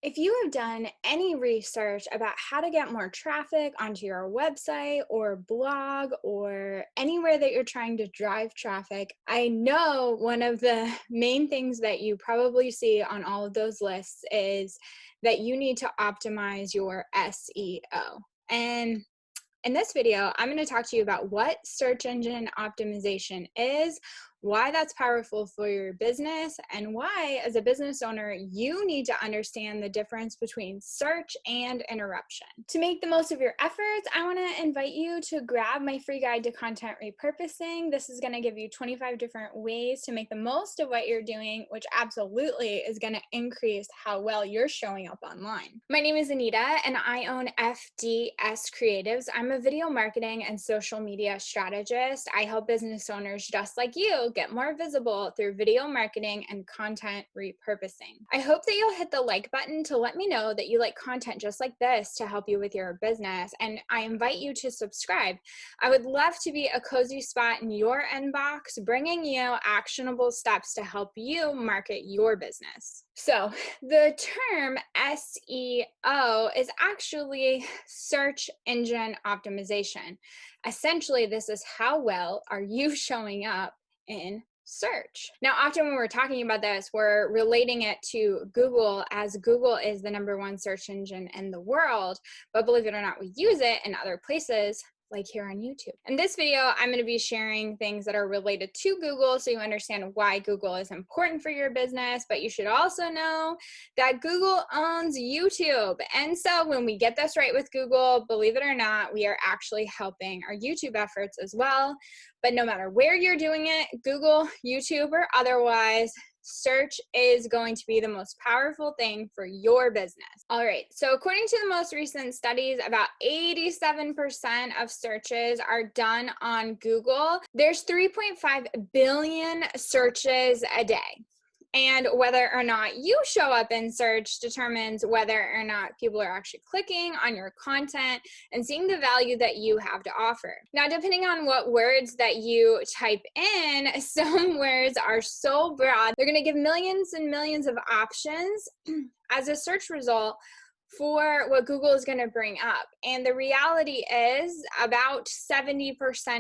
If you have done any research about how to get more traffic onto your website or blog or anywhere that you're trying to drive traffic, I know one of the main things that you probably see on all of those lists is that you need to optimize your SEO. And in this video, I'm going to talk to you about what search engine optimization is, why that's powerful for your business, and why, as a business owner, you need to understand the difference between search and interruption. To make the most of your efforts, I want to invite you to grab my free guide to content repurposing. This is going to give you 25 different ways to make the most of what you're doing, which absolutely is going to increase how well you're showing up online. My name is Anita, and I own FDS Creatives. I'm a video marketing and social media strategist. I help business owners just like you get more visible through video marketing and content repurposing. I hope that you'll hit the like button to let me know that you like content just like this to help you with your business, and I invite you to subscribe. I would love to be a cozy spot in your inbox, bringing you actionable steps to help you market your business. So the term SEO is actually search engine optimization. Essentially, this is how well are you showing up in search. Now, often when we're talking about this, we're relating it to Google, as Google is the #1 search engine in the world. But believe it or not, we use it in other places, like here on YouTube. In this video, I'm going to be sharing things that are related to Google so you understand why Google is important for your business, but you should also know that Google owns YouTube. And so when we get this right with Google, believe it or not, we are actually helping our YouTube efforts as well. But no matter where you're doing it, Google, YouTube, or otherwise, search is going to be the most powerful thing for your business. All right, so according to the most recent studies, about 87% of searches are done on Google. There's 3.5 billion searches a day. And whether or not you show up in search determines whether or not people are actually clicking on your content and seeing the value that you have to offer. Now, depending on what words that you type in, some words are so broad, they're going to give millions and millions of options as a search result for what Google is going to bring up. And the reality is about 70%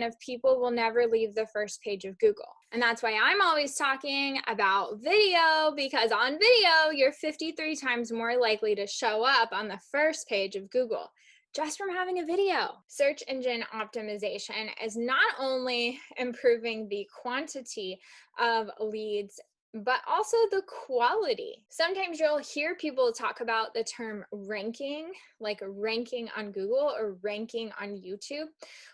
of people will never leave the first page of Google. And that's why I'm always talking about video, because on video, you're 53 times more likely to show up on the first page of Google just from having a video. Search engine optimization is not only improving the quantity of leads, but also the quality. Sometimes you'll hear people talk about the term ranking, like ranking on Google or ranking on YouTube.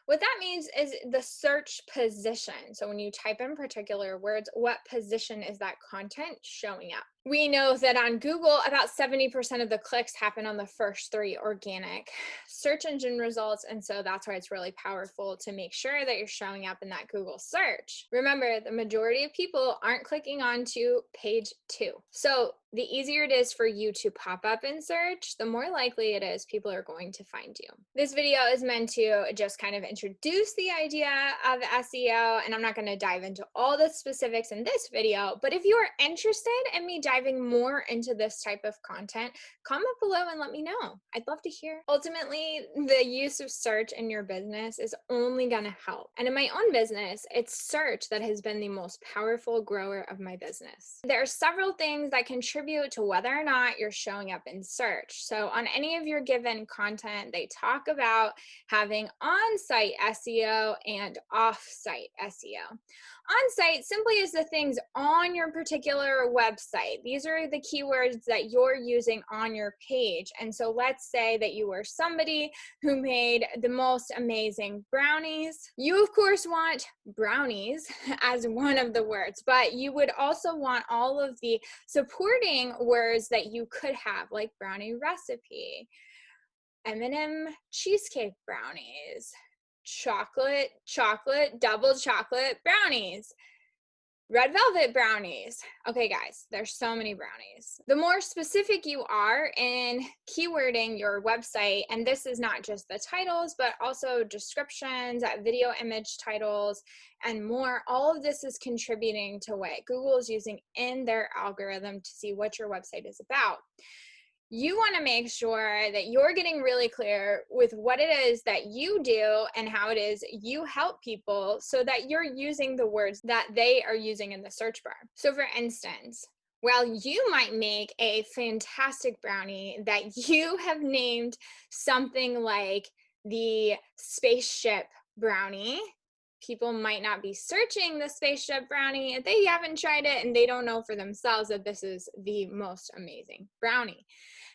What that means is the search position. So when you type in particular words, what position is that content showing up? We know that on Google, about 70% of the clicks happen on the first 3 organic search engine results. And so that's why it's really powerful to make sure that you're showing up in that Google search. Remember, the majority of people aren't clicking on to page 2. So the easier it is for you to pop up in search, the more likely it is people are going to find you. This video is meant to just kind of introduce the idea of SEO, and I'm not going to dive into all the specifics in this video, but if you are interested in me diving more into this type of content, comment below and let me know. I'd love to hear. Ultimately, the use of search in your business is only going to help. And in my own business, it's search that has been the most powerful grower of my business. There are several things that contribute to whether or not you're showing up in search. So on any of your given content, they talk about having on-site SEO and off-site SEO. On-site simply is the things on your particular website. These are the keywords that you're using on your page. And so let's say that you were somebody who made the most amazing brownies. You, of course, want brownies as one of the words, but you would also want all of the supporting words that you could have, like brownie recipe, M&M cheesecake brownies, chocolate, double chocolate brownies, red velvet brownies. Okay, guys, there's so many brownies. The more specific you are in keywording your website, and this is not just the titles, but also descriptions, video image titles, and more, all of this is contributing to what Google is using in their algorithm to see what your website is about. You want to make sure that you're getting really clear with what it is that you do and how it is you help people so that you're using the words that they are using in the search bar. So, for instance, while you might make a fantastic brownie that you have named something like the spaceship brownie, people might not be searching the spaceship brownie if they haven't tried it and they don't know for themselves that this is the most amazing brownie.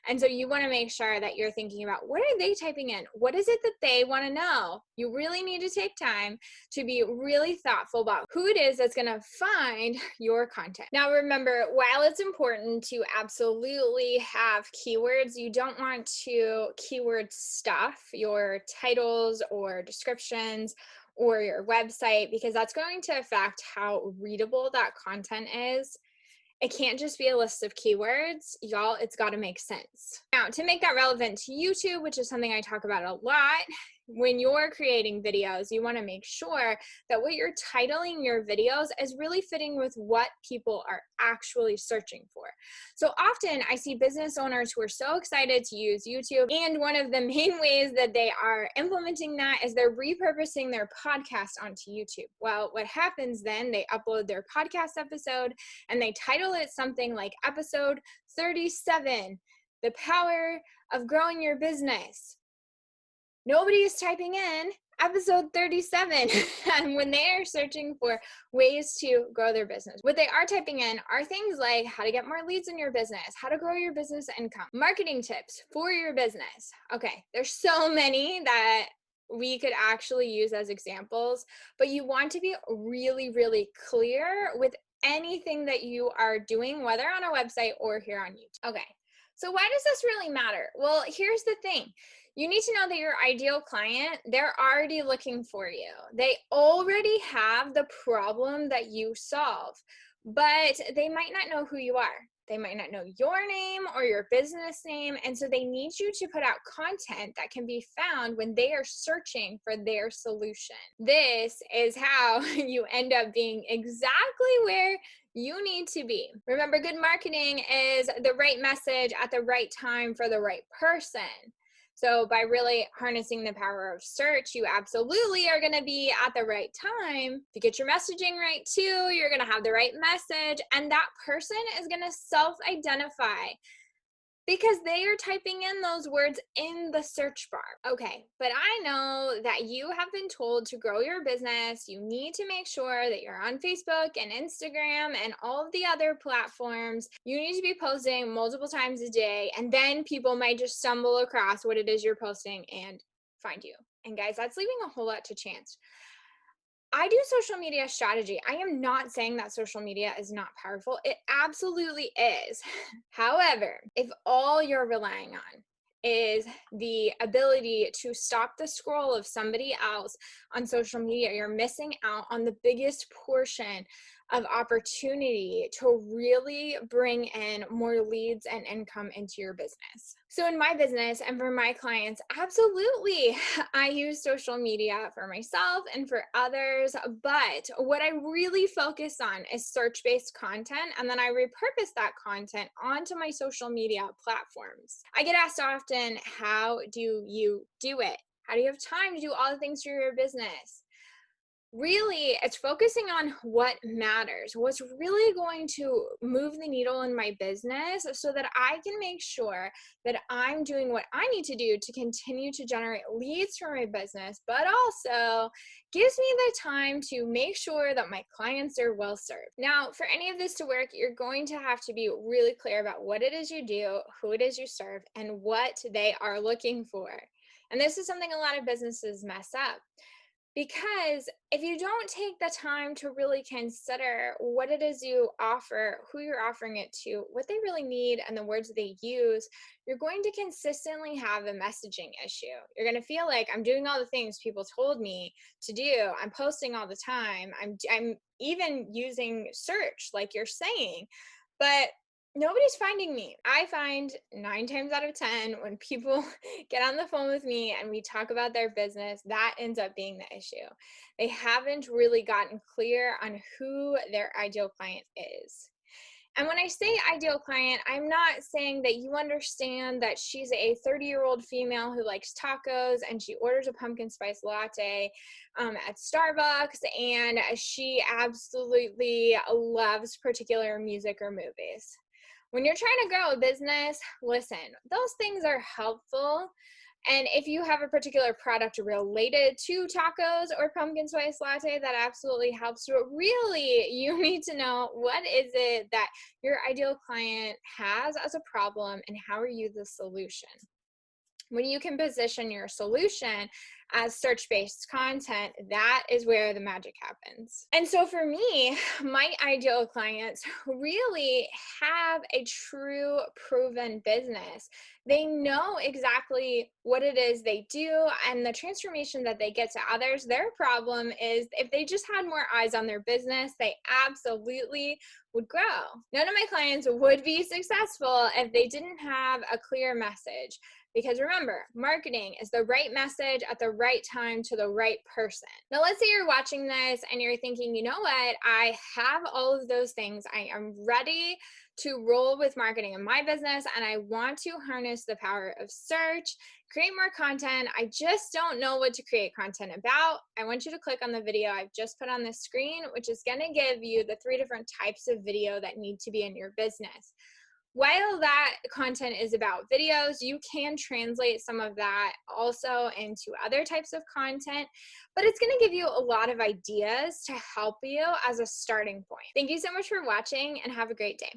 And so you want to make sure that you're thinking about, what are they typing in? What is it that they want to know? You really need to take time to be really thoughtful about who it is that's going to find your content. Now, remember, while it's important to absolutely have keywords, you don't want to keyword stuff your titles or descriptions or your website, because that's going to affect how readable that content is. It can't just be a list of keywords, y'all. It's got to make sense. Now, to make that relevant to YouTube, which is something I talk about a lot, when you're creating videos, you want to make sure that what you're titling your videos is really fitting with what people are actually searching for. So often I see business owners who are so excited to use YouTube, and one of the main ways that they are implementing that is they're repurposing their podcast onto YouTube. Well, what happens then, they upload their podcast episode and they title it something like episode 37, the power of growing your business. Nobody is typing in episode 37 and when they are searching for ways to grow their business. What they are typing in are things like how to get more leads in your business, how to grow your business income, marketing tips for your business. Okay, there's so many that we could actually use as examples, but you want to be really, really clear with anything that you are doing, whether on a website or here on YouTube. Okay, so why does this really matter? Well, here's the thing. You need to know that your ideal client, they're already looking for you. They already have the problem that you solve, but they might not know who you are. They might not know your name or your business name. And so they need you to put out content that can be found when they are searching for their solution. This is how you end up being exactly where you need to be. Remember, good marketing is the right message at the right time for the right person. So by really harnessing the power of search, you absolutely are going to be at the right time to get your messaging right too. You're going to have the right message, and that person is going to self-identify because they are typing in those words in the search bar. Okay, but I know that you have been told to grow your business. You need to make sure that you're on Facebook and Instagram and all of the other platforms. You need to be posting multiple times a day, and then people might just stumble across what it is you're posting and find you. And guys, that's leaving a whole lot to chance. I do social media strategy. I am not saying that social media is not powerful. It absolutely is. However, if all you're relying on is the ability to stop the scroll of somebody else on social media, you're missing out on the biggest portion of opportunity to really bring in more leads and income into your business. So in my business and for my clients, absolutely, I use social media for myself and for others, but what I really focus on is search-based content, and then I repurpose that content onto my social media platforms. I get asked often, how do you do it? How do you have time to do all the things for your business? Really, it's focusing on what matters, what's really going to move the needle in my business so that I can make sure that I'm doing what I need to do to continue to generate leads for my business, but also gives me the time to make sure that my clients are well served. Now, for any of this to work, you're going to have to be really clear about what it is you do, who it is you serve, and what they are looking for. And this is something a lot of businesses mess up. Because if you don't take the time to really consider what it is you offer, who you're offering it to, what they really need, and the words they use, you're going to consistently have a messaging issue. You're going to feel like, I'm doing all the things people told me to do. I'm posting all the time. I'm even using search, like you're saying, but nobody's finding me. I find 9 times out of 10 when people get on the phone with me and we talk about their business, that ends up being the issue. They haven't really gotten clear on who their ideal client is. And when I say ideal client, I'm not saying that you understand that she's a 30-year-old female who likes tacos and she orders a pumpkin spice latte at Starbucks, and she absolutely loves particular music or movies. When you're trying to grow a business, listen, those things are helpful. And if you have a particular product related to tacos or pumpkin spice latte, that absolutely helps. But really, you need to know, what is it that your ideal client has as a problem and how are you the solution? When you can position your solution as search-based content, that is where the magic happens. And so for me, my ideal clients really have a true proven business. They know exactly what it is they do and the transformation that they get to others. Their problem is, if they just had more eyes on their business, they absolutely would grow. None of my clients would be successful if they didn't have a clear message. Because remember, marketing is the right message at the right time to the right person. Now, let's say you're watching this and you're thinking, you know what? I have all of those things. I am ready to roll with marketing in my business, and I want to harness the power of search, create more content. I just don't know what to create content about. I want you to click on the video I've just put on the screen, which is going to give you the 3 different types of video that need to be in your business. While that content is about videos, you can translate some of that also into other types of content, but it's going to give you a lot of ideas to help you as a starting point. Thank you so much for watching and have a great day.